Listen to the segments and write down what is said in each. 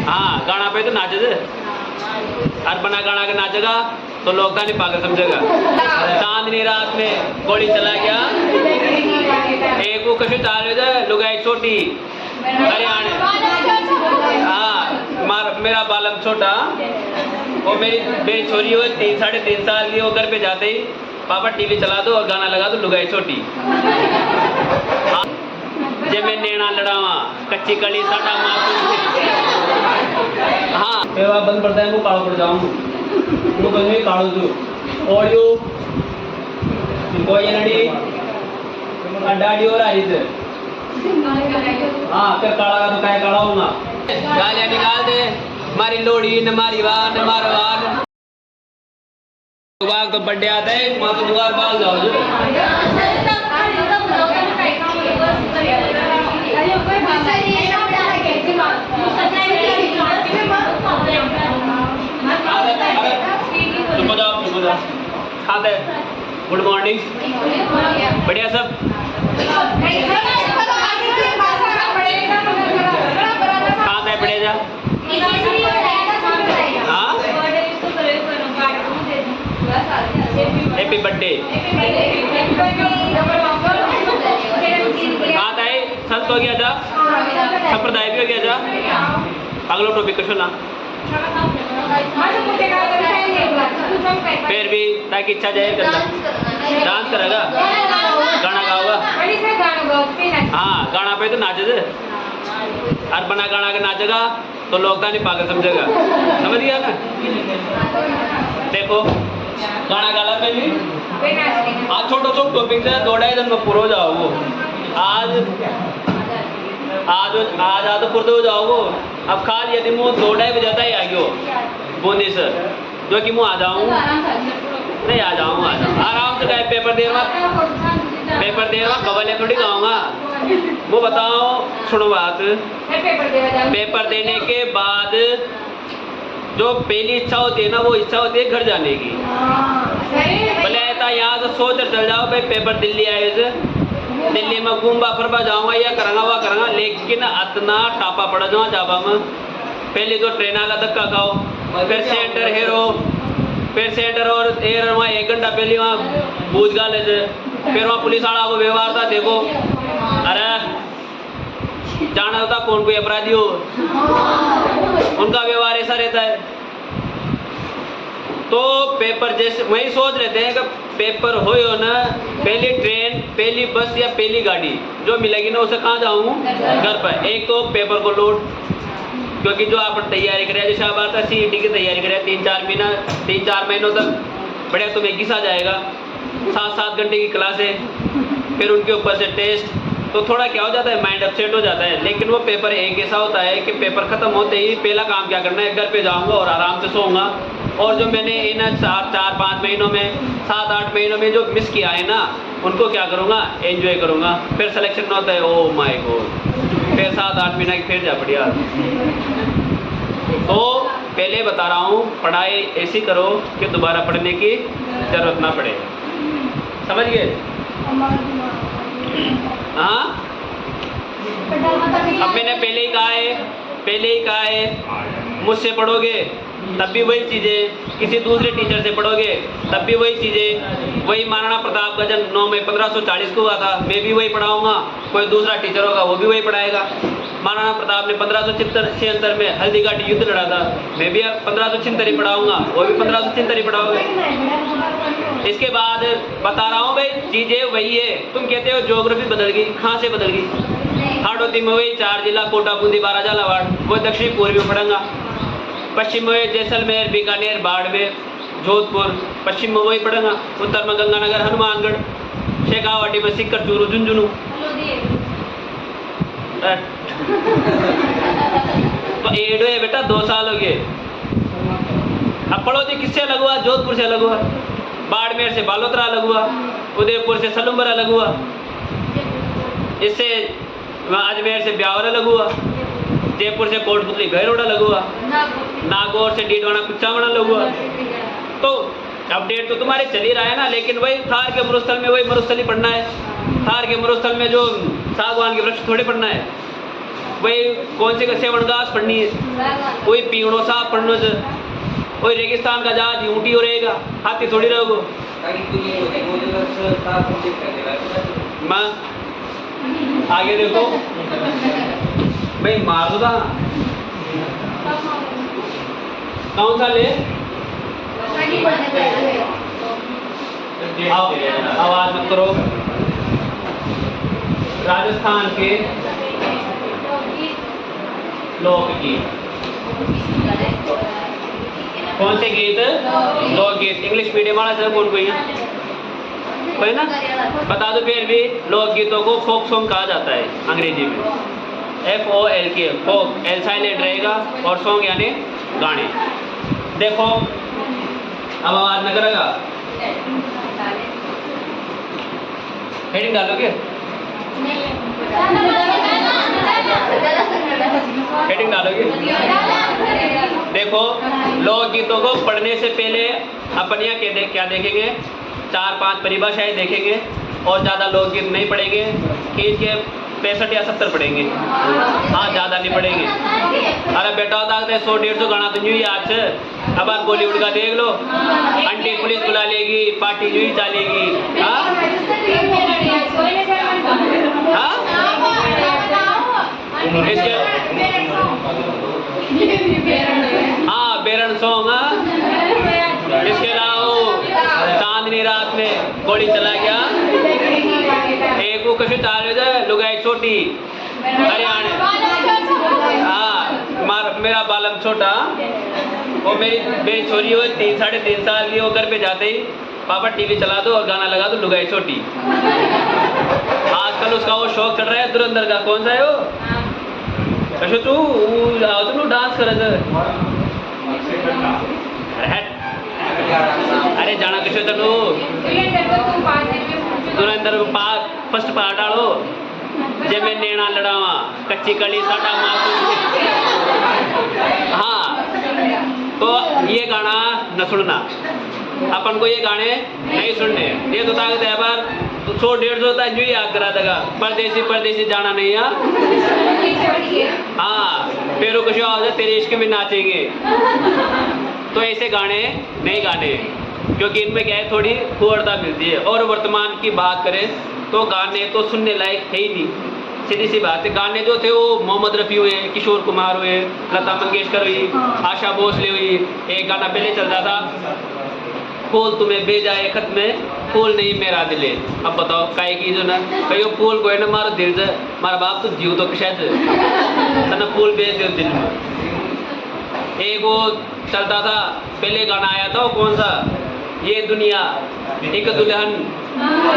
हाँ गाना पे तो नाचे दे और बना गाना के नाचेगा तो लोग का नहीं पागल समझेगा। चांदनी रात में गोली चला गया एक वो कशु चाल रहे थे लुगाई छोटी हरियाणा। हाँ मेरा बालम छोटा वो मेरी छोरी हुई 3-3.5 साल की। वो घर पे जाते ही पापा टीवी चला दो और गाना लगा दो लुगाई छोटी। हाँ जे मैं नैना लड़ावा कच्ची कली साडा मासूम। हाँ सेवा बंद पड़ता है वो काड़ो पड़ जाऊँ वो बंद काड़ो तू और यू कोई नड़ी डाडी और आई थे। हाँ फिर काड़ा का तो काय काड़ा होगा गालियाँ निकाल दे मारी लोड़ी न मारी वान न मार वान तो बर्थडे आता है वहाँ तो दुआर बाल जाओ जो। खाते गुड मॉर्निंग बढ़िया सब। खाते बढ़िया जा। हाँ हैप्पी बर्थडे। बात आई संत हो गया था संप्रदाय भी हो गया था अगला टॉपिक क्वेश्चन ना फिर भी ताकि इच्छा जाए डांस करेगा गाना गाओगा। हाँ गाना पे तो नाचे दे और बना गाना के नाचेगा तो लोग का नहीं पागल समझेगा। समझ गया ना। देखो गाना गाला पे भी आज छोटो छोटो टॉपिक से 2-2.5 दिन में पूरा हो जाओ वो आज तो पूरे हो जाओ वो। अब खाल यदि मुँह 2-2.5 बजे जाता ही आ गयो बूंदी से जो कि मुँह आ जाऊँ नहीं आ जाऊँ आराम से कहे पेपर दे रहा कवल थोड़ी गाऊंगा वो बताओ सुनो बात। पेपर देने के बाद जो पहली इच्छा होती है ना वो इच्छा होती है घर जाने की। भले ऐसा यहाँ से सोच चल जाओ भाई पेपर दिल्ली आए थे दिल्ली में घूमबा फिरबा जाऊंगा या करूँगा लेकिन इतना टापा पड़ जाऊँ जाबा में पहले तो ट्रेन का धक्का खाओ फिर सेंटर हेरो फिर सेंटर और एयर वहाँ 1 घंटा पहले वहाँ बूझ गाले थे फिर वहाँ पुलिस वाला को व्यवहार था देखो अरे जाना होता कौन कोई अपराधी हो उनका व्यवहार ऐसा रहता है। तो पेपर जैसे वही सोच लेते हैं कि पेपर हो ना पहली ट्रेन पहली बस या पहली गाड़ी जो मिलेगी ना उसे कहाँ जाऊँ घर पर। एक तो पेपर को लोड क्योंकि जो आप तैयारी करें जैसे अब आता CET की तैयारी करें 3-4 महीनों तक बढ़िया तुम्हें घिसा जाएगा 7-7 घंटे की क्लास है फिर उनके ऊपर से टेस्ट तो थोड़ा क्या हो जाता है माइंड अपसेट हो जाता है। लेकिन वो पेपर एक ऐसा होता है कि पेपर ख़त्म होते ही पहला काम क्या करना है घर पे जाऊंगा और आराम से सोऊंगा और जो मैंने इन 4-5 महीनों में 7-8 महीनों में जो मिस किया है ना उनको क्या करूँगा एंजॉय करूँगा। फिर सिलेक्शन होता है ओ माय गॉड फिर 7-8 महीना की फिर जा बढ़िया। तो पहले बता रहा हूँ पढ़ाई ऐसी करो कि दोबारा पढ़ने की जरूरत ना पड़े। समझ गए। हाँ अब मैंने पहले ही कहा है मुझसे पढ़ोगे तब भी वही चीज़ें किसी दूसरे टीचर से पढ़ोगे तब भी वही चीज़ें। वही महाराणा प्रताप का जन्म 9 मई 1540 को हुआ था मैं भी वही पढ़ाऊँगा कोई दूसरा टीचर होगा वो भी वही पढ़ाएगा। महाराणा प्रताप ने 1576 में हल्दी घाटी युद्ध लड़ा था मैं भी 1576 ही पढ़ाऊँगा वो भी 1576 ही पढ़ाओगे। इसके बाद बता रहा हूँ भाई चीज़ें वही है। तुम कहते हो ज्योग्राफी बदल गई कहाँ से बदल गई। हाड़ौती में वही 4 जिला कोटा बूंदी 12 झालावाड़ वो दक्षिण पूर्व में पढ़ूंगा। पश्चिम में जैसलमेर बीकानेर बाड़मेर जोधपुर पश्चिम में वही पढ़ूंगा। उत्तर में गंगानगर हनुमानगढ़ शेखावाटी में सिक्कर चूरू झुंझुनू। तो एडो है बेटा 2 साल हो गए। अब पढ़ो जी किससे अलग हुआ जोधपुर से अलग हुआ बाड़मेर से बालोतरा अलग हुआ उदयपुर से सलूम्बर अलग हुआ इससे अजमेर से ब्यावर अलग हुआ जयपुर से कोटपुतली भैरोड अलग हुआ नागौर से डीडवाना कुचामण अलग हुआ। तो अपडेट तो तुम्हारे चल ही रहा है ना। लेकिन वही थार के मरुस्थल में वही मरुस्थल ही पढ़ना है। थार के मरुस्थल में जो सागवान के वृक्ष थोड़े पढ़ना है वही कौन से सेवन घास पढ़नी है, वही पीवड़ो साफ पढ़नो से, वही रेगिस्तान का जहाज ऊँटी हो रहेगा, हाथी थोड़ी रहोगो। माँ आगे देखो भाई, मार दो था कौन सा ले, आवाज मत करो। राजस्थान के लोकगीत, कौन से गीत? लोकगीत। इंग्लिश मीडियम वाला सर कौन कोई है? कोई ना? बता दो फिर भी। लोकगीतों को फोक सॉन्ग कहा जाता है अंग्रेजी में, FOLK, फोक, एल साइलेंट रहेगा, और सॉन्ग यानी गाने। देखो अब आवाज न करेगा, हेडिंग डालोगे? हेडिंग डालोगे? देखो लोकगीतों को पढ़ने से पहले अपन यहाँ क्या देखेंगे, 4-5 परिभाषाएं देखेंगे, और ज़्यादा लोकगीत नहीं पढ़ेंगे, खींच के 65 या 70 पढ़ेंगे, हाँ ज़्यादा नहीं पढ़ेंगे। अरे बेटा होता है 100-150 गाना तो यूँ ही आज से। अब आप बॉलीवुड का देख लो, आंटी पुलिस बुला लेगी, पार्टी यूँ ही चलेगी। हाँ हाँ बेरन सॉन्ग, इसके अलावा चांदनी रात में गोली चला गया, एक वो कशी चाल जाए लुगाई छोटी हरियाणा, हाँ मेरा बालम छोटा, वो मेरी छोरी हो 3-3.5 साल की, वो घर पे जाते ही पापा टीवी चला दो और गाना लगा दो लुगाई छोटी। आजकल उसका वो शौक चल रहा है धुरंधर का, कौन सा है वो? कशो तू डांस कर, अरे जाना कशो चलो धुरंधर फर्स्ट पार्ट डालो, जे मैं नैना लड़ावा कच्ची कली साडा मासूम। हाँ तो ये गाना न सुनना, अपन को ये गाने नहीं सुनने। ये तो ताकत है बार 100-150 होता है, जो याद करा देगा, परदेसी जाना नहीं है। हाँ फिर कुछ और तेरे इश्क में नाचेंगे, तो ऐसे गाने नहीं गाने, क्योंकि इनमें क्या है थोड़ी कुअरता मिलती है। और वर्तमान की बात करें तो गाने तो सुनने लायक है ही नहीं, सीधी सी बात है। गाने जो थे वो मोहम्मद रफ़ी हुए, किशोर कुमार हुए, लता मंगेशकर हुई, आशा भोसले हुई। एक गाना पहले चलता था, फूल तुम्हें भेजा है खत में, फूल नहीं मेरा दिल है। अब बताओ काहे की जो ना कहो फूल को है ना मारो दिल से, मारा बाप तो जीव तो शायद ना फूल भेज दो दिल में। एक वो चलता था पहले गाना आया था, वो कौन सा? ये दुनिया एक दुल्हन,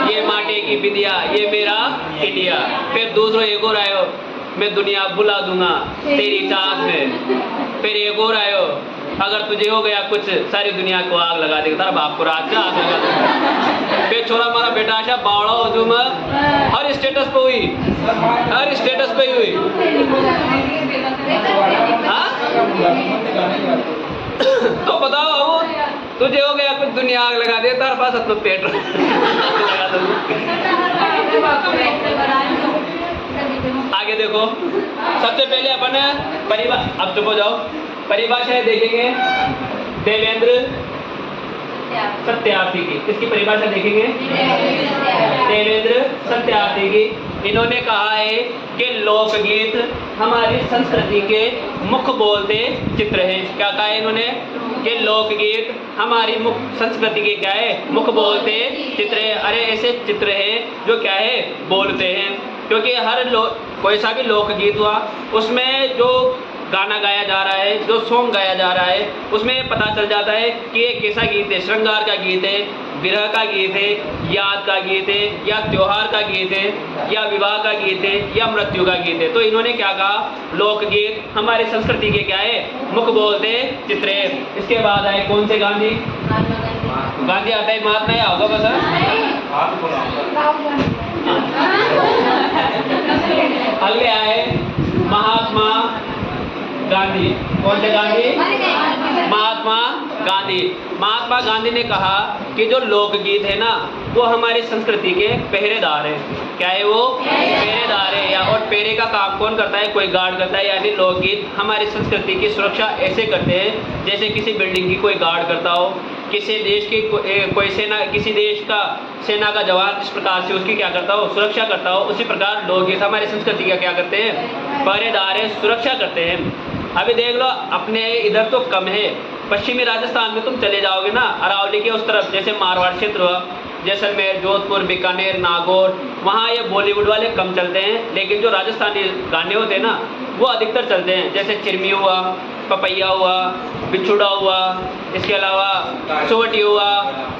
ये माटे की बिंदिया, ये मेरा इंडिया। फिर दूसरा एक और आयो, मैं दुनिया भुला दूंगा तेरी चाहत में। फिर एक और आयो, अगर तुझे हो गया कुछ सारी दुनिया को आग लगा देगा, तारा बाप को रात से आग लगा देगा। फिर छोरा हमारा बेटा आशा बावड़ा हो तुम, हर स्टेटस पे हुई, हर स्टेटस पे हुई। हाँ तो बताओ तुझे हो गया कुछ दुनिया आग लगा दे, तार पास अपना पेट आगे देखो, सबसे पहले अपन अब चुप हो जाओ, परिभाषाएं देखेंगे देवेंद्र सत्यार्थी की। किसकी परिभाषा देखेंगे? देवेंद्र सत्यार्थी की। इन्होंने कहा है कि लोकगीत हमारी संस्कृति के मुख्य बोलते चित्र हैं। क्या कहा है इन्होंने? कि लोकगीत हमारी मुख्य संस्कृति के क्या है? मुख्य बोलते चित्र है। अरे ऐसे चित्र हैं जो क्या है? बोलते हैं। क्योंकि हर कोई सा भी लोकगीत हुआ उसमें जो गाना गाया जा रहा है, जो सॉन्ग गाया जा रहा है, उसमें पता चल जाता है कि ये कैसा गीत है। श्रृंगार का गीत है, विरह का गीत है, याद का गीत है, या त्योहार का गीत है, या विवाह का गीत है, या मृत्यु का गीत है। तो इन्होंने क्या कहा? लोकगीत हमारी संस्कृति के क्या है? मुख्य बोलते चित्र है। इसके बाद आए कौन से? गांधी। गांधी आता है, महात्मा या होगा बस। अगले आए महात्मा गांधी। कौन से गांधी? महात्मा गांधी। महात्मा गांधी ने कहा कि जो लोकगीत है ना, वो हमारी संस्कृति के पहरेदार हैं। क्या है वो? पहरेदार है। या और पहरे का काम कौन करता है? कोई गार्ड करता है। यानी लोकगीत हमारी संस्कृति की सुरक्षा ऐसे करते हैं जैसे किसी बिल्डिंग की कोई गार्ड करता हो, किसी देश की कोई सेना, किसी देश का सेना का जवान जिस प्रकार से उसकी क्या करता हो? सुरक्षा करता हो। उसी प्रकार लोकगीत हमारी संस्कृति का क्या करते हैं? पहरेदार है, सुरक्षा करते हैं। अभी देख लो अपने इधर तो कम है, पश्चिमी राजस्थान में तुम चले जाओगे ना, अरावली के उस तरफ, जैसे मारवाड़ क्षेत्र हुआ, जैसलमेर, जोधपुर, बीकानेर, नागौर, वहाँ ये बॉलीवुड वाले कम चलते हैं, लेकिन जो राजस्थानी गाने होते हैं ना वो अधिकतर चलते हैं। जैसे चिरमी हुआ, पपैया हुआ, बिछुड़ा हुआ, इसके अलावा सोवटी हुआ,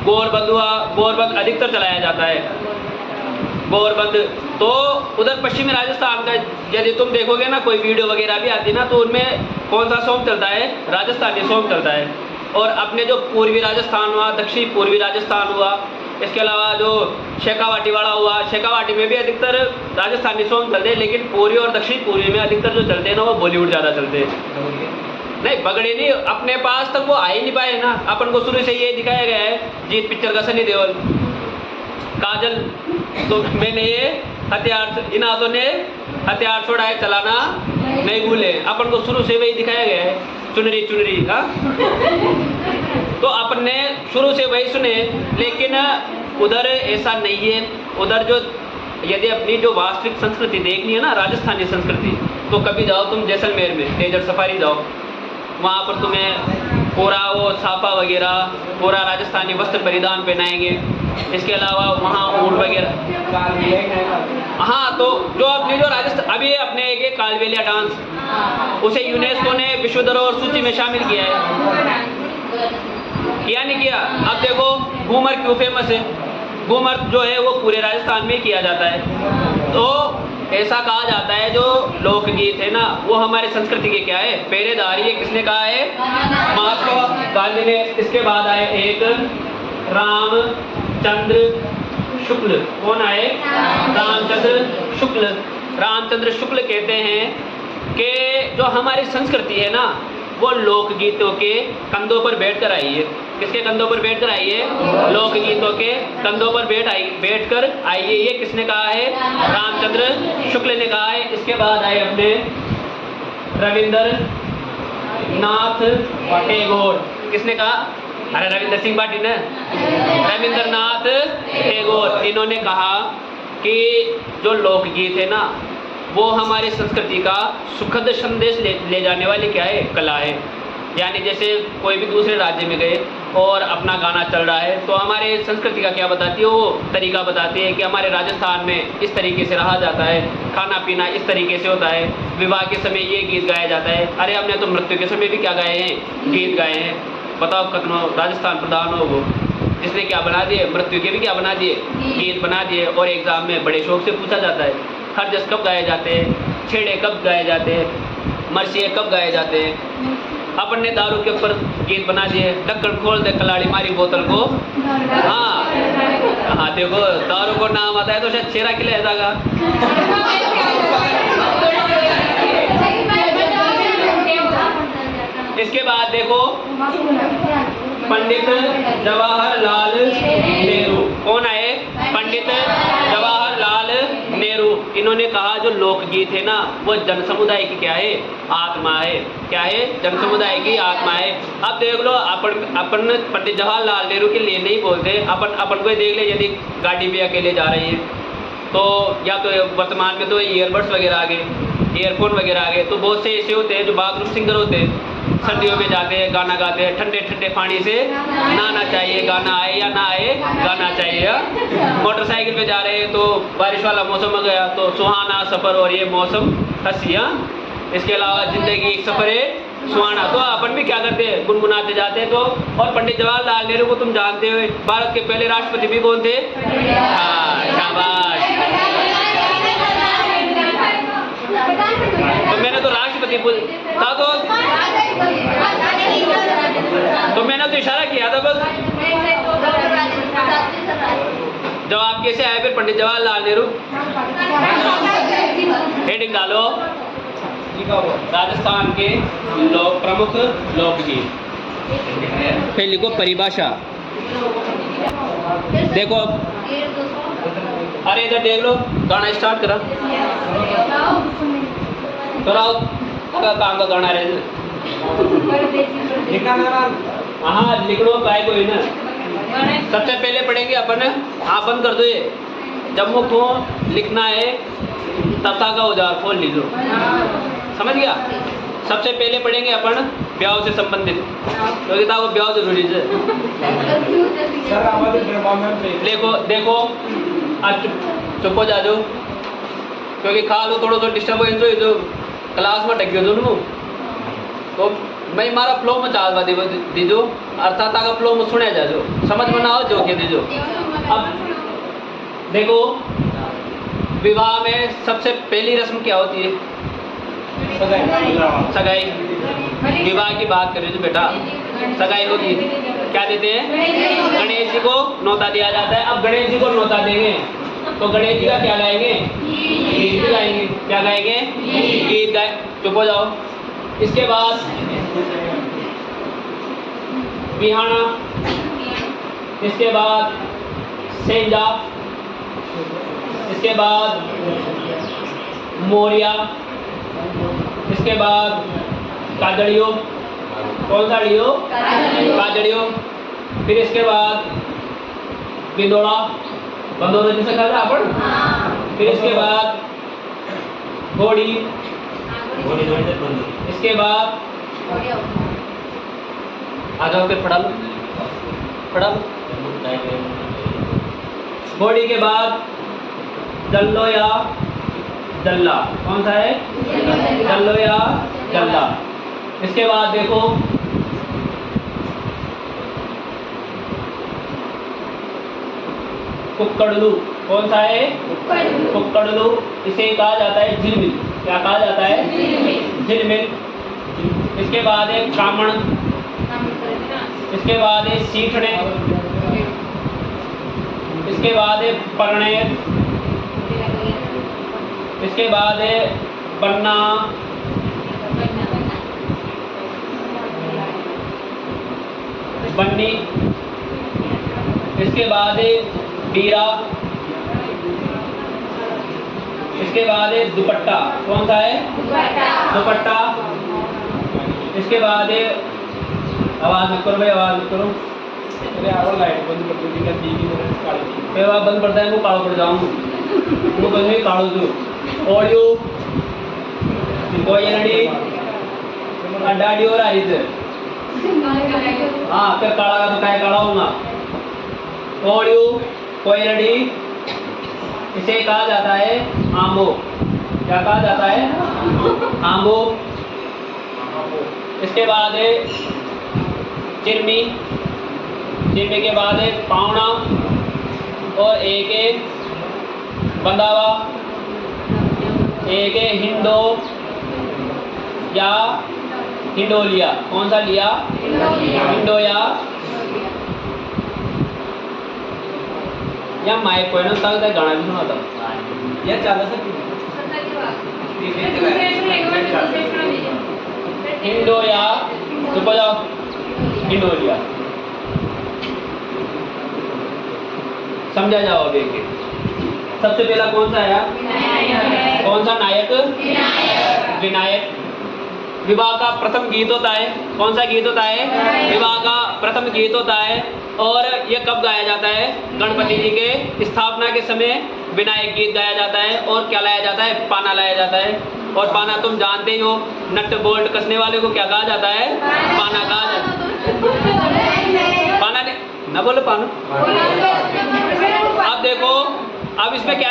गोरबंद हुआ। गोरबंद अधिकतर चलाया जाता है, गोरबंद। तो उधर पश्चिमी राजस्थान का यदि तुम देखोगे ना, कोई वीडियो वगैरह भी आती है ना, तो उनमें कौन सा सॉन्ग चलता है? राजस्थानी सॉन्ग चलता है। और अपने जो पूर्वी राजस्थान हुआ, दक्षिण पूर्वी राजस्थान हुआ, इसके अलावा जो शेखावाटी वाला हुआ, शेखावाटी में भी अधिकतर राजस्थानी सॉन्ग चलते हैं, लेकिन पूर्वी और दक्षिण पूर्वी में अधिकतर जो चलते हैं ना वो बॉलीवुड ज़्यादा चलते हैं। नहीं, बगड़े नहीं, अपने पास तक वो आ ही नहीं पाए ना। अपन को शुरू से ये दिखाया गया है, जीत पिक्चर का सनी देओल, काजल, तो मैंने ये हथियार, इन हाथों ने हथियार छोड़ा है, चलाना नहीं भूले। अपन को शुरू से वही दिखाया गया है, चुनरी चुनरी। हाँ, तो अपन ने शुरू से वही सुने, लेकिन उधर ऐसा नहीं है। उधर जो यदि अपनी जो वास्तविक संस्कृति देखनी है ना, राजस्थानी संस्कृति, तो कभी जाओ तुम जैसलमेर में, डेजर्ट सफारी जाओ, वहाँ पर तुम्हें पूरा वो साफा वगैरह, पूरा राजस्थानी वस्त्र परिधान पहनाएंगे। इसके अलावा वहाँ ऊँट वगैरह। हाँ, तो जो अपनी जो राजस्थान, अभी अपने एक कालबेलिया डांस, उसे यूनेस्को ने विश्व धरोहर सूची में शामिल किया है, किया नहीं किया? अब देखो घूमर क्यों फेमस है? घूमर जो है वो पूरे राजस्थान में किया जाता है। तो ऐसा कहा जाता है जो लोकगीत है ना वो हमारे संस्कृति के क्या है? पहरेदारी है। किसने कहा है? महात्मा गांधी ने। इसके बाद आए एक रामचंद्र शुक्ल। कौन आए? रामचंद्र शुक्ल। रामचंद्र शुक्ल कहते हैं कि जो हमारी संस्कृति है ना वो लोकगीतों के कंधों पर बैठकर आई है। किसके कंधों पर बैठकर आई है? लोकगीतों के कंधों पर बैठकर आई है। ये किसने कहा है? रामचंद्र शुक्ल ने कहा है। इसके बाद आए अपने रविंद्रनाथ टैगोर। किसने कहा? अरे रविंद्र सिंह पाटिल ने, रविंद्रनाथ टैगोर। इन्होंने कहा कि जो लोकगीत है ना वो हमारी संस्कृति का सुखद संदेश ले जाने वाली क्या है? कला है। यानी जैसे कोई भी दूसरे राज्य में गए और अपना गाना चल रहा है तो हमारे संस्कृति का क्या बताती है? वो तरीका बताती है कि हमारे राजस्थान में इस तरीके से रहा जाता है, खाना पीना इस तरीके से होता है, विवाह के समय ये गीत गाया जाता है। अरे हमने तो मृत्यु के समय भी क्या गाए हैं? गीत गाए हैं। बताओ कतनो राजस्थान प्रधान हो वो, जिसने क्या बना दिए? मृत्यु के भी क्या बना दिए? गीत बना दिए। और एग्जाम में बड़े शौक से पूछा जाता है हरजस कब गाए जाते हैं, छेड़े कब गाए जाते हैं, मरसिए कब गाए जाते हैं। अपन ने दारू के ऊपर गीत बना दिए, ढक्कन खोल दे कलाड़ी मारी बोतल को। हाँ हाँ, देखो दारू को नाम आता है तो शायद चेहरा खिलाया जाएगा। इसके बाद देखो पंडित जवाहरलाल नेहरू। कौन आए? पंडित जवाहरलाल नेहरू। इन्होंने कहा जो लोकगीत है ना वो जन समुदाय की क्या है? आत्मा है। क्या है? जन समुदाय की आत्मा है। अब देख लो अपन पंडित जवाहरलाल नेहरू के लिए नहीं बोलते, अपन को देख ले, यदि गाड़ी भी अकेले जा रही है तो या तो वर्तमान में तो ईयरबड्स वगैरह आ गए, ईयरफोन वगैरह आ गए, तो बहुत से ऐसे होते हैं जो बाथरूम सिंगर होते हैं, सर्दियों में जाते हैं गाना गाते हैं, ठंडे ठंडे पानी से नहाना चाहिए, गाना आए या ना आए गाना चाहिए। मोटरसाइकिल पे जा रहे हैं तो बारिश वाला मौसम आ गया तो सुहाना सफ़र और ये मौसम हंसियाँ। इसके अलावा ज़िंदगी एक सफ़र है सुहाना। तो अपन भी क्या करते हैं? गुनगुनाते जाते हैं। तो और पंडित जवाहरलाल नेहरू को तुम जानते हो, भारत के पहले राष्ट्रपति भी कौन थे? हाँ, शाबाश। तो मैंने तो राष्ट्रपति था तो मैंने तो इशारा किया था बस। जवाब कैसे आया फिर? पंडित जवाहरलाल नेहरू। हेडिंग डालो, राजस्थान के प्रमुख लोकगीत। फिर लिखो परिभाषा। देखो अरे इधर देख लो, गाना स्टार्ट करा कराओ काम का गाना रहे। हाँ लिख लो, काय कोई ना। सबसे पहले पढ़ेंगे अपन, आप बंद कर दो ये, जब मुख को लिखना है तथा का औजार खोल लीजिए, समझ गया। सबसे पहले पढ़ेंगे अपन ब्याह से संबंधित, तो किताब ब्याह जरूरी है। देखो देखो आज चुप हो जाओ, क्योंकि खा लो थोड़ा सा डिस्टर्बेंस हो जो क्लास में टक्यो जो, तो मैं मारा फ्लो में चाल दीजो, अर्थात का फ्लो में सुने जाओ, समझ में ना हो जो के दीजो। अब देखो विवाह में सबसे पहली रस्म क्या होती है? सगाई। विवाह की बात करें तो बेटा सगाई होगी, क्या देते हैं? गणेश जी को न्योता दिया जाता है। अब गणेश जी को न्योता देंगे तो गणेश जी का क्या गाएंगे? गीत गाएंगे। क्या गाएंगे? गीत गाए। चुप हो जाओ। इसके बाद बिहाना, इसके बाद सेंजा, इसके बाद मोरिया, इसके बाद काजड़ियो। कौन सा लियो? काजड़ियो। फिर इसके बाद बिंदोड़ा, बंदोड़ा जिसे कहते हैं अपन। फिर इसके बाद घोड़ी, इसके बाद आ जाओ फिर पढ़ा लो, पढ़ा लो। घोड़ी के बाद दल्लो या दल्ला। कौन सा है? दल्लो या दल्ला। इसके बाद देखो कुक्कड़लू। कौन सा है? कुक्कड़लू। इसे कहा जाता है झिलमिल। क्या कहा जाता है? झिलमिल। इसके बाद है कामण, इसके बाद है सीखने, इसके बाद है परनेर, इसके बाद है बन्ना, बन्नी, इसके बाद है बीरा, इसके बाद है दुपट्टा। कौन सा है? दुपट्टा। इसके बाद है आवाज मत करो भाई, आवाज मत करो। अरे आवाज लाइट बंद कर दो, फिर आवाज बंद पड़ता है वो कालो पड़ जाऊँ, वो बंद कालो जो ऑडियो कोई नडी डाडी हो रहा है इधर। हाँ फिर काला का तो काय काला होगा। ऑडियो कोई नडी, इसे कहा जाता है आंबो। क्या कहा जाता है? आंबो। इसके बाद है चिरमी, चिरमी के बाद है पावना और एक एक बंदावा, एक है हिंदो या हिंडोलिया। कौन सा लिया? हिंडोया या माइक कोई ना तक गाना भी सुना था या चाला सा हिंडोया। चुप हो जाओ। हिंडोलिया समझा जाओ। अब एक सबसे पहला कौन सा आया? कौन सा नायक? विनायक। विवाह का प्रथम गीत होता है। कौन सा गीत होता है? विवाह का प्रथम गीत होता है। और यह कब गाया जाता है? गणपति जी के स्थापना के समय विनायक गीत गाया जाता है। और क्या लाया जाता है? पाना लाया जाता है। और पाना तुम जानते ही हो, नट बोल्ट कसने वाले को क्या कहा जाता है? पाना कहा जाता है। पाना ने ना बोलो पाना। अब देखो, अब इसमें क्या,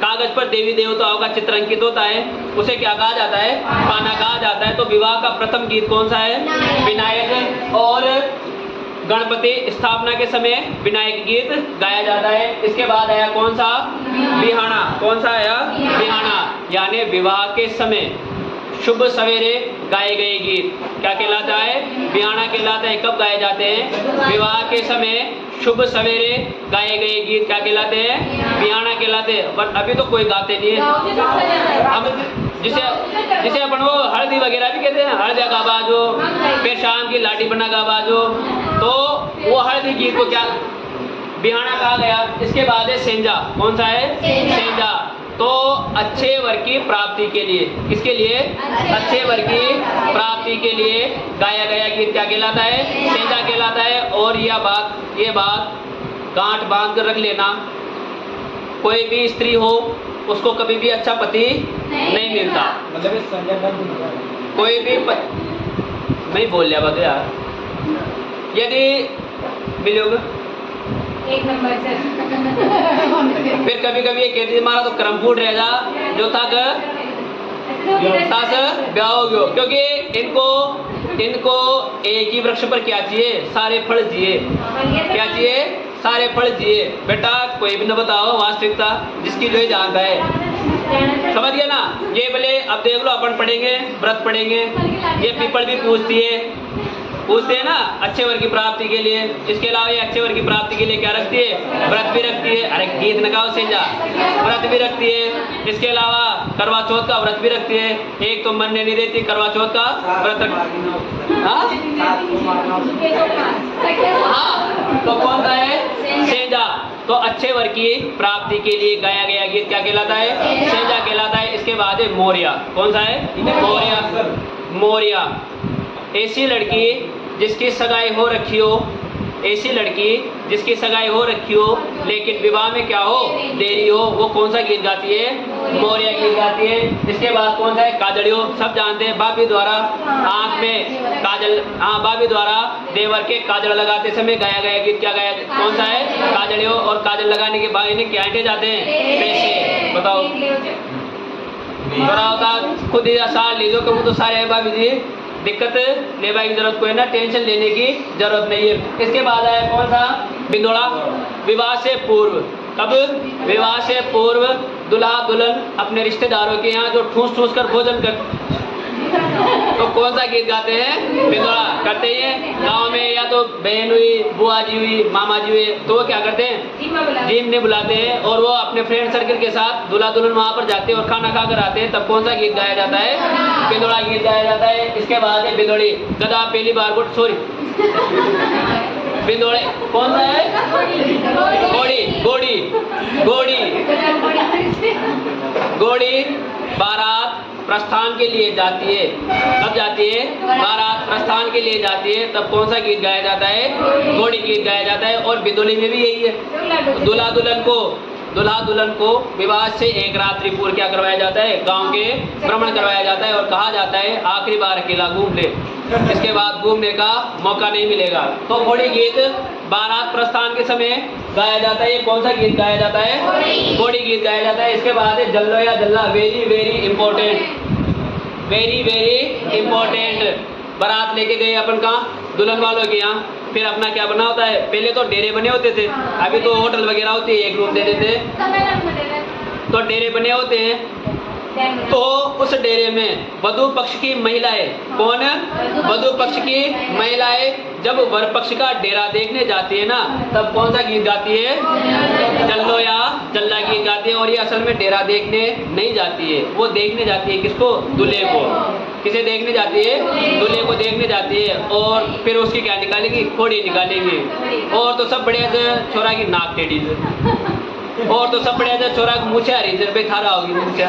कागज पर देवी देवताओं का चित्र अंकित होता है, उसे क्या कहा जाता है? पाना कहा जाता है। तो विवाह का प्रथम गीत कौन सा है? विनायक। और गणपति स्थापना के समय विनायक गीत गाया जाता है। इसके बाद आया कौन सा? बिहाना। कौन सा आया? बिहाना, यानी विवाह के समय शुभ सवेरे गाए गए गीत क्या कहलाता है? बिहाना कहलाता है। कब गाए जाते हैं? विवाह के समय शुभ सवेरे गाए गए गीत क्या कहलाते हैं? बिहाना कहलाते हैं। बट अभी तो कोई गाते नहीं है। हम जिसे अपन वो हल्दी वगैरह भी कहते हैं, हल्दी का बाजो, फिर शाम की लाठी बना का बाजो, तो वो हल्दी गीत को क्या बिहाना कहा गया। इसके बाद है सेंजा। कौन सा है? सेंजा। तो अच्छे वर की प्राप्ति के लिए, किसके लिए? अच्छे वर की प्राप्ति के लिए गाया गया गीत क्या कहलाता है? सेंजा कहलाता है। और ये बात गांठ बांध कर रख लेना, कोई भी स्त्री हो उसको कभी भी अच्छा पति नहीं मिलता। कोई भी मैं बोल लिया बात यार, यदि मिलोगे एक नंबर से फिर कभी कभी ये कहती हमारा तो क्रम फूट रह जा जो था सास ब्याह हो गयो, क्योंकि इनको एक ही वृक्ष पर क्या चाहिए? सारे फल चाहिए। क्या चाहिए? सारे फल चाहिए। बेटा कोई भी न बताओ वास्तविकता, जिसकी जो है जानता है। समझ गया ना? ये बोले अब देख लो अपन पढ़ेंगे, व्रत पढ़ेंगे, ये पीपल भी पूछते हैं ना अच्छे वर की प्राप्ति के लिए। इसके अलावा ये अच्छे वर की प्राप्ति के लिए क्या रखती है? व्रत भी रखती है। अरे गीत न गाओ सेंजा, व्रत भी रखती है। इसके अलावा करवा चौथ का व्रत भी रखती है। एक तो मनने नहीं देती, करवा चौथ का व्रत हाँ तो कौन सा है? सेंजा। तो अच्छे वर की प्राप्ति के लिए गाया गया गीत क्या कहलाता है? सेंजा कहलाता है। इसके बाद है मोरिया। कौन सा है? मोरिया। ऐसी लड़की जिसकी सगाई हो रखी हो, ऐसी लड़की जिसकी सगाई हो रखी हो लेकिन विवाह में क्या हो? देरी हो, वो कौन सा गीत गाती है? मोरिया गीत गाती है। इसके बाद कौन सा है? काजड़ियो। सब जानते हैं, भाभी द्वारा आंख में काजल, भाभी द्वारा देवर के काजल लगाते समय गाया गया गीत क्या गाया? कौन सा है? काजड़ियो। और काजल लगाने के बाद इन्हें क्या हटे जाते हैं? पैसे। बताओ खुद ही आसार लीजिए, क्योंकि तो सारे है भाभी जी, दिक्कत लेने की जरूरत कोई ना, टेंशन लेने की जरूरत नहीं है। इसके बाद आया कौन सा? बिंदोड़ा। विवाह से पूर्व। कब? विवाह से पूर्व दुल्हा दुल्हन अपने रिश्तेदारों के यहाँ जो ठूस कर भोजन कर तो कौन सा गीत गाते हैं? बिंदोड़ा करते ही हैं। गाँव में या तो बहन हुई, बुआ जी हुई, मामा जी हुए, तो वो क्या करते हैं? जिम ने बुलाते हैं और वो अपने फ्रेंड सर्कल के साथ दूल्हा दुल्हन वहाँ पर जाते हैं और खाना खा कर आते हैं। तब कौन सा गीत गाया जाता है? बिंदोड़ा गीत गाया जाता है। इसके बाद है बिंदोड़ी। गदा पहली बार गुट सॉरी बिंदोड़े। कौन सा है? घोड़ी। बारात प्रस्थान के लिए जाती है। कब जाती है? बारात प्रस्थान के लिए जाती है। तब कौन सा गीत गाया जाता है? घोड़ी गीत गाया जाता है। और बिंदोली में भी यही है, दूल्हा दुल्हन को विवाह से एक रात्रि पूर्व क्या करवाया जाता है? गांव के भ्रमण करवाया जाता है और कहा जाता है आखिरी बार अकेला घूम ले, इसके बाद घूमने का मौका नहीं मिलेगा। तो घोड़ी गीत बारात प्रस्थान के समय गाया जाता है। ये कौन सा गीत गाया जाता है? घोड़ी गीत गाया जाता है। इसके बाद है जल्लो या जल्ला। Very important. बारात लेके गए अपन कहाँ? दुल्हन वालों के यहाँ। फिर अपना क्या बना होता है? पहले तो डेरे बने होते थे, अभी तो होटल वगैरह होती है, एक रूम दे देते, तो डेरे बने होते हैं। तो उस डेरे में वधु पक्ष की महिलाएं, कौन? वधु पक्ष की महिलाएं जब वर पक्ष का डेरा देखने जाती है ना, तब कौन सा गीत गाती है? जल्लो या जल्ला गीत गाती है। और ये असल में डेरा देखने नहीं जाती है, वो देखने जाती है किसको? दूल्हे को। किसे देखने जाती है? दूल्हे को देखने जाती है। और फिर उसकी क्या निकालेगी? खोड़ी निकालेगी। और तो सब बढ़िया से छोरा की नाक टेढ़ी से, और तो सब बढ़िया से छोरा की मूछे हरी से पे थारा होगी मूछा,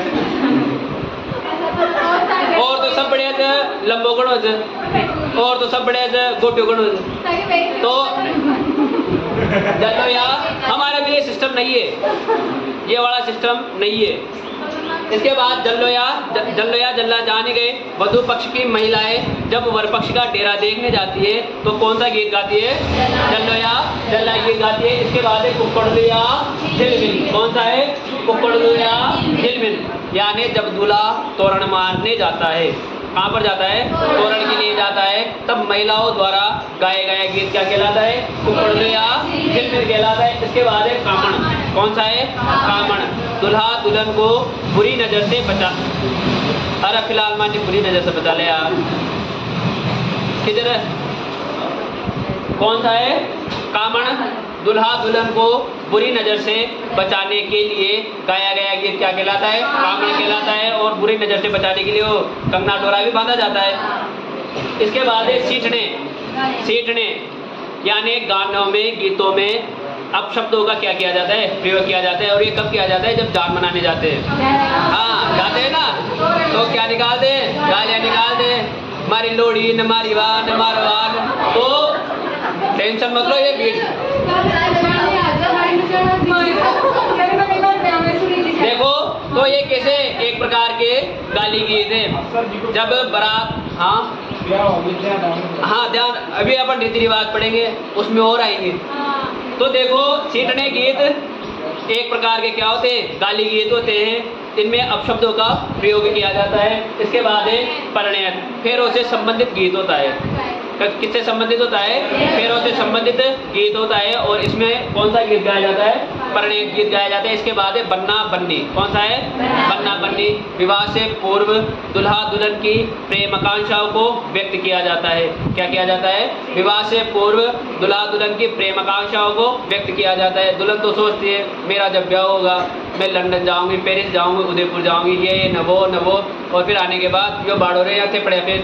और तो सब बढ़िया से लंबो गणो से, और तो सब बढ़िया से गोटो गणो से। तो जल्लो या हमारे में ये सिस्टम नहीं है, ये वाला सिस्टम नहीं है। इसके बाद जल्लो या जल्ला जाने गए। वधु पक्ष की महिलाएं जब वर पक्ष का डेरा देखने जाती है तो कौन सा गीत गाती है? जल्लो या जल्ला गीत गाती है। इसके बाद है कुक्कड़लू या झिलमिल। कौन सा है? कुक्कड़लू या झिलमिल। यानी जब दूल्हा तोरण मारने जाता है, कहाँ पर जाता है? तोरण के लिए जाता है, तब महिलाओं द्वारा गाया गया गीत क्या कहलाता है? कुक्कड़लू या झिलमिल कहलाता है। इसके बाद है कामण। कौन सा है? कामण। दूल्हा दुल्हन को बुरी नजर से बचा। अरे फिलहाल मानी बुरी नजर से बचा ले यार, किधर है? कौन सा है? कामण। दूल्हा दुल्हन को बुरी नजर से बचाने के लिए गाया गया गीत क्या कहलाता है? कामण कहलाता है। और बुरी नजर से बचाने के लिए वो कंगना डोरा भी बांधा जाता है। इसके बाद है सीठने। यानी गानों में, गीतों में अब शब्दों का क्या किया जाता है, प्रयोग किया जाता है। और ये कब किया जाता है, जब जान बनाने जाते हैं। हाँ जाते हैं ना, तो क्या निकाल दे, गालियाँ निकाल दे, मारी लोड़ी न मारी वान न मारवान। तो टेंशन मत लो, ये बीट देखो। तो ये कैसे एक प्रकार के गाली गीत है। जब बारात, हाँ हाँ ध्यान, अभी अपन रीति रिवाज पढ़ेंगे उसमें और आएंगे। तो देखो छींटने गीत एक प्रकार के क्या होते हैं, गाली गीत होते हैं। इनमें अपशब्दों का प्रयोग किया जाता है। इसके बाद है परिणय, फेरों से संबंधित गीत होता है। किससे संबंधित होता है, फेरों से संबंधित गीत होता है। और इसमें कौन सा गीत गाया जाता है, परिणय गीत गाया जाता है। इसके बाद है बन्ना बन्नी, कौन सा है, बन्ना बन्नी। विवाह से पूर्व दुल्हा दुल्हन की प्रेमाकांक्षाओं को व्यक्त किया जाता है। क्या किया जाता है, विवाह से पूर्व दुल्हा दुल्हन की प्रेमाकांक्षाओं को व्यक्त किया जाता है। दुल्हन तो सोचती है मेरा जब ब्याह होगा मैं लंदन जाऊंगी, पेरिस जाऊंगी, उदयपुर जाऊंगी, ये न वो न वो। और फिर आने के बाद यो बाड़ो रहे थे पड़े फिर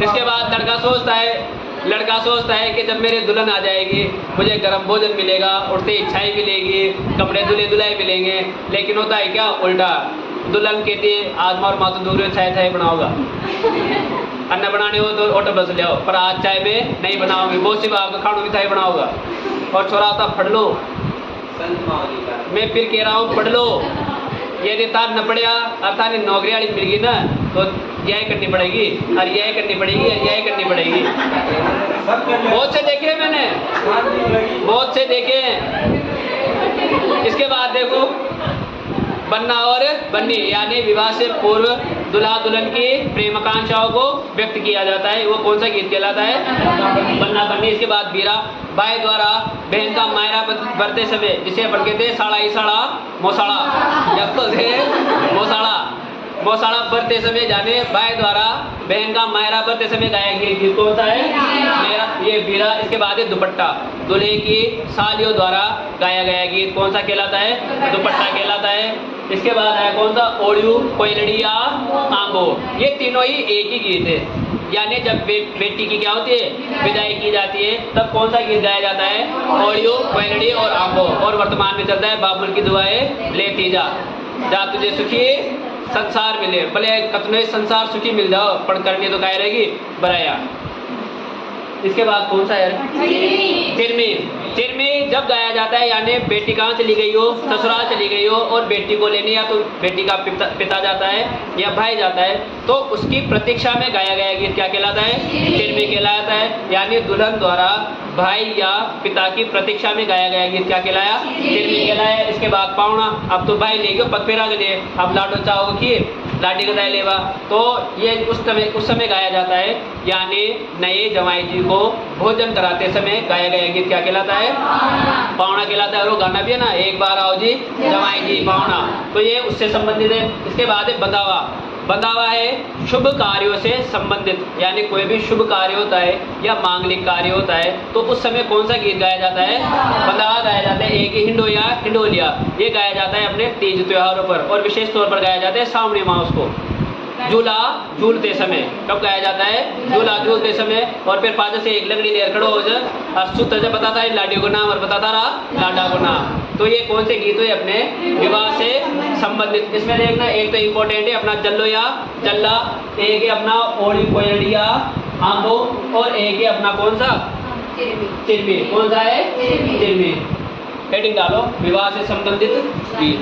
इसके बाद लड़का सोचता है कि जब मेरे दुल्हन आ जाएगी मुझे गर्म भोजन मिलेगा, उड़ते इच्छाएं मिलेगी, कपड़े दुल्हे दुल्हे मिलेंगे। लेकिन होता है क्या उल्टा, दुल्हन कहती है आज मार माँ तो दूर चाय बनाओगा, अन्ना बनाने हो तो ऑटो बस ले आओ, पर आज चाय में नहीं बनाओगी, बहुत सी बात खाणू की चाय बनाओगा। और छोरा होता पढ़ लो, मैं फिर कह रहा हूँ पढ़ लो, यदि तार न पढ़िया और तार नौकरी वाली मिल गई ना तो यह करनी पड़ेगी और यह करनी पड़ेगी और यह करनी पड़ेगी। बहुत से देखे मैंने, बहुत से देखे। इसके बाद देखो बन्ना और बन्नी, यानी विवाह से पूर्व दुल्हा दुल्हन की प्रेमाकांक्षाओं को व्यक्त किया जाता है। वो कौन सा गीत कहलाता है, बन्ना बन्नी। इसके बाद बीरा, भाई द्वारा बहन का मायरा बरते समय, जिसे अपन कहते हैं साड़ा ही साड़ा मोसाड़ा, या बोलते हैं मोसाड़ा बरते समय, जाने भाई द्वारा बहन का मायरा बरते समय गाया गया गीत कौन सा है, मेरा, ये बीरा। इसके बाद है दुपट्टा, दूल्हे की सालियों द्वारा गाया गया गीत कौन सा कहलाता है, दुपट्टा कहलाता है। इसके बाद है कौन सा, ओड़ियो, कोयलड़ी या आंबो। ये तीनों ही एक ही गीत है। यानी जब बेटी की क्या होती है, विदाई की जाती है, तब कौन सा गीत गाया जाता है, ओड़ियो, कोयलड़ी और आंबो। और वर्तमान में चलता है बाबुल की दुआएं लेती जा, जा तुझे सुखी संसार मिले, भले कतने संसार सुखी मिल जाओ, पर करनी तो काय रहेगी बराया। इसके बाद कौन सा है, चिरमी जब गाया जाता है, यानी बेटी कहाँ चली गई हो, ससुराल चली गई हो और बेटी को लेने या तो बेटी का पिता जाता है या भाई जाता है, तो उसकी प्रतीक्षा में गाया गया गीत क्या कहलाता है, चिरमी कहलाता है। यानी दुल्हन द्वारा भाई या पिता की प्रतीक्षा में गाया गया गीत क्या कहलाया, चिरमी कहलाया। इसके बाद पावना, अब तो भाई ले गयो पग फेरा के लिए, अब लाडो चाहो की लाडी गदाई लेवा, तो ये उस समय गाया जाता है। यानी नए जवाई जी को भोजन कराते समय गाया गया गीत क्या कहलाता है, पावना कहलाता है। और वो गाना भी है ना, एक बार आओ जी जवाई जी पावना, तो ये उससे संबंधित है। इसके बाद है बंधावा, बंधावा है शुभ कार्यों से संबंधित, यानी कोई भी शुभ कार्य होता है या मांगलिक कार्य होता है तो उस समय कौन सा गीत गाया जाता है, बंधावा गाया जाता है। एक ही हिंडोया हिंडोलिया, ये गाया जाता है अपने तीज त्योहारों पर, और विशेष तौर पर गाया जाता है सावणी मास को। झूला झूलते समय, कब गाया जाता है, झूला झूलते समय। और फिर पास से एक लकड़ी लेकर खड़ो हो जाए, सूत्र से बताता है लाडियो को नाम और बताता रहा लाडा को नाम। तो ये कौन से गीत हुए अपने विवाह से संबंधित। इसमें देखना एक तो इम्पोर्टेंट है अपना जल्लो या जल्ला, एक है अपना ओड़ी कोयलिया आंबो, और एक है अपना कौन सा, चिरमी। कौन सा है, चिरमी। हेडिंग डालो, विवाह से संबंधित गीत।